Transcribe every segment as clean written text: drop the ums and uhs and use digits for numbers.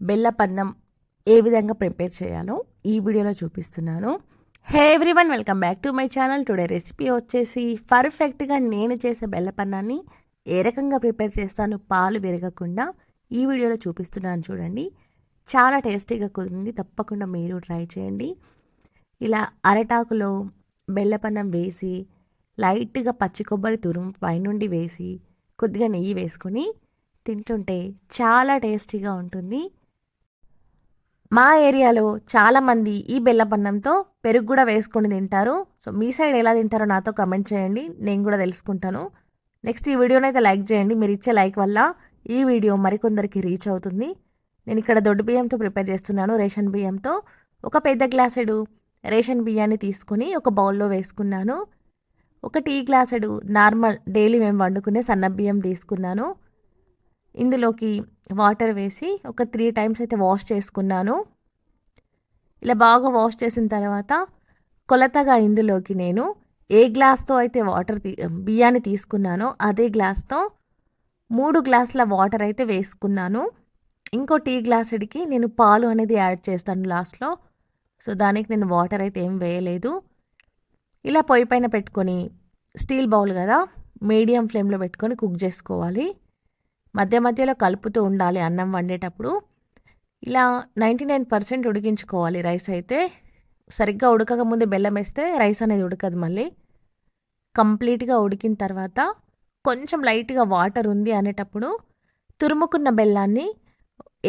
బెల్లపన్నం ఏ విధంగా ప్రిపేర్ చేయాలో ఈ వీడియోలో చూపిస్తున్నాను. హే everyone, welcome back to my channel. Today recipe వచ్చేసి పర్ఫెక్ట్గా నేను చేసే బెల్లపన్నాన్ని ఏ రకంగా ప్రిపేర్ చేస్తాను పాలు విరగకుండా ఈ వీడియోలో చూపిస్తున్నాను. చూడండి, చాలా టేస్టీగా కుదిరింది. తప్పకుండా మీరు ట్రై చేయండి. ఇలా అరటాకులో బెల్లపన్నం వేసి లైట్గా పచ్చి కొబ్బరి తురుము పైనుండి వేసి కొద్దిగా నెయ్యి వేసుకొని తింటుంటే చాలా టేస్టీగా ఉంటుంది. మా ఏరియాలో చాలామంది ఈ బెల్లపన్నంతో పెరుగు కూడా వేసుకొని తింటారు. సో మీ సైడ్ ఎలా తింటారో నాతో కమెంట్ చేయండి, నేను కూడా తెలుసుకుంటాను. నెక్స్ట్ ఈ వీడియోని అయితే లైక్ చేయండి. మీరు ఇచ్చే లైక్ వల్ల ఈ వీడియో మరికొందరికి రీచ్ అవుతుంది. నేను ఇక్కడ దొడ్డు బియ్యంతో ప్రిపేర్ చేస్తున్నాను, రేషన్ బియ్యంతో. ఒక పెద్ద గ్లాసుడు రేషన్ బియ్యాన్ని తీసుకుని ఒక బౌల్లో వేసుకున్నాను. ఒక టీ గ్లాసుడు నార్మల్ డైలీ మేము వండుకునే సన్న బియ్యం తీసుకున్నాను. ఇందులోకి వాటర్ వేసి ఒక 3 టైమ్స్ అయితే వాష్ చేసుకున్నాను. ఇలా బాగా వాష్ చేసిన తర్వాత కొలతగా ఇందులోకి నేను ఏ గ్లాస్తో అయితే బియ్యాన్ని తీసుకున్నానో అదే గ్లాస్తో 3 గ్లాసుల వాటర్ అయితే వేసుకున్నాను. ఇంకో టీ గ్లాసుడికి నేను పాలు అనేది యాడ్ చేస్తాను లాస్ట్లో. సో దానికి నేను వాటర్ అయితే ఏం వేయలేదు. ఇలా పొయ్యి పైన పెట్టుకొని, స్టీల్ బౌల్ కదా, మీడియం ఫ్లేమ్లో పెట్టుకొని కుక్ చేసుకోవాలి. మధ్య మధ్యలో కలుపుతూ ఉండాలి అన్నం వండేటప్పుడు. ఇలా 99% ఉడికించుకోవాలి. రైస్ అయితే సరిగ్గా ఉడకకముందే బెల్లం వేస్తే రైస్ అనేది ఉడకదు. మళ్ళీ కంప్లీట్గా ఉడికిన తర్వాత కొంచెం లైట్గా వాటర్ ఉంది అనేటప్పుడు తురుముకున్న బెల్లాన్ని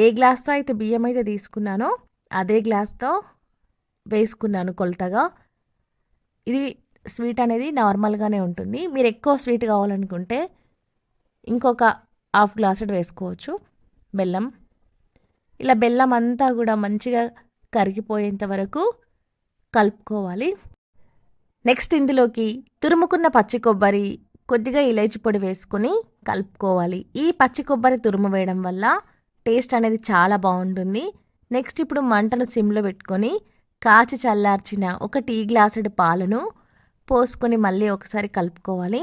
ఏ గ్లాస్తో అయితే బియ్యం అయితే తీసుకున్నానో అదే గ్లాస్తో వేసుకున్నాను కొలతగా. ఇది స్వీట్ అనేది నార్మల్గానే ఉంటుంది. మీరు ఎక్కువ స్వీట్ కావాలనుకుంటే ఇంకొక హాఫ్ గ్లాసుడు వేసుకోవచ్చు బెల్లం. ఇలా బెల్లం అంతా కూడా మంచిగా కరిగిపోయేంత వరకు కలుపుకోవాలి. నెక్స్ట్ ఇందులోకి తురుముకున్న పచ్చి కొబ్బరి, కొద్దిగా ఇలైచి పొడి వేసుకొని కలుపుకోవాలి. ఈ పచ్చి కొబ్బరి తురుము వేయడం వల్ల టేస్ట్ అనేది చాలా బాగుంటుంది. నెక్స్ట్ ఇప్పుడు మంటను సిమ్లో పెట్టుకొని కాచి చల్లార్చిన ఒక టీ గ్లాసుడు పాలను పోసుకొని మళ్ళీ ఒకసారి కలుపుకోవాలి.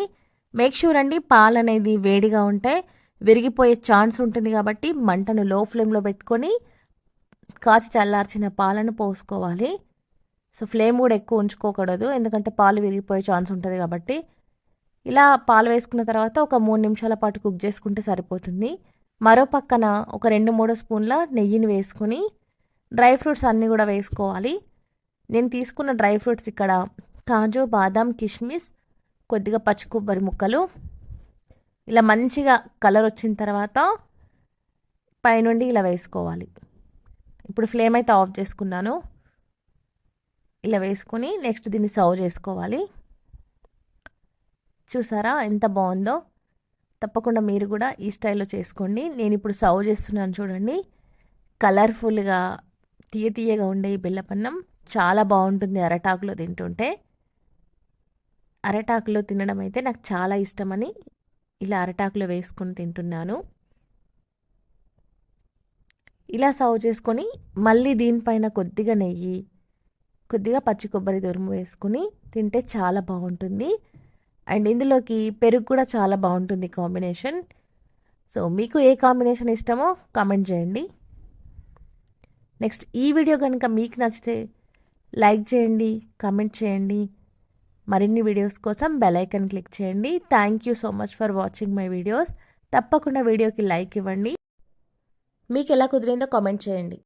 మేక్ షూర్ అండి, పాలు అనేది వేడిగా ఉంటే విరిగిపోయే ఛాన్స్ ఉంటుంది. కాబట్టి మంటను లో ఫ్లేమ్లో పెట్టుకొని కాచి చల్లార్చిన పాలను పోసుకోవాలి. సో ఫ్లేమ్ కూడా ఎక్కువ ఉంచుకోకూడదు, ఎందుకంటే పాలు విరిగిపోయే ఛాన్స్ ఉంటుంది కాబట్టి. ఇలా పాలు వేసుకున్న తర్వాత ఒక 3 నిమిషాల పాటు కుక్ చేసుకుంటే సరిపోతుంది. మరో పక్కన ఒక 2-3 స్పూన్ల నెయ్యిని వేసుకొని డ్రై ఫ్రూట్స్ అన్నీ కూడా వేసుకోవాలి. నేను తీసుకున్న డ్రై ఫ్రూట్స్ ఇక్కడ కాజు, బాదాం, కిస్మిస్, కొద్దిగా పచ్చి కొబ్బరి ముక్కలు. ఇలా మంచిగా కలర్ వచ్చిన తర్వాత పైనుండి ఇలా వేసుకోవాలి. ఇప్పుడు ఫ్లేమ్ అయితే ఆఫ్ చేసుకున్నాను. ఇలా వేసుకొని నెక్స్ట్ దీన్ని సర్వ్ చేసుకోవాలి. చూసారా ఎంత బాగుందో? తప్పకుండా మీరు కూడా ఈ స్టైల్లో చేసుకోండి. నేను ఇప్పుడు సర్వ్ చేస్తున్నాను. చూడండి, కలర్ఫుల్గా తీయగా ఉండే ఈ బెల్లపన్నం చాలా బాగుంటుంది అరటాకులో తింటుంటే. అరటాకులో తినడం అయితే నాకు చాలా ఇష్టమని ఇలా అరటాకులో వేసుకొని తింటున్నాను. ఇలా సర్వ్ చేసుకొని మళ్ళీ దీనిపైన కొద్దిగా నెయ్యి, కొద్దిగా పచ్చి కొబ్బరి తురుము వేసుకొని తింటే చాలా బాగుంటుంది. అండ్ ఇందులోకి పెరుగు కూడా చాలా బాగుంటుంది కాంబినేషన్. సో మీకు ఏ కాంబినేషన్ ఇష్టమో కామెంట్ చేయండి. నెక్స్ట్ ఈ వీడియో కనుక మీకు నచ్చితే లైక్ చేయండి, కామెంట్ చేయండి. మరిన్ని వీడియోస్ కోసం బెల్ ఐకాన్ క్లిక్ చేయండి. Thank you so much for watching my videos. తప్పకుండా వీడియోకి లైక్ ఇవ్వండి. మీకు ఎలా కుదిరిందో కామెంట్ చేయండి.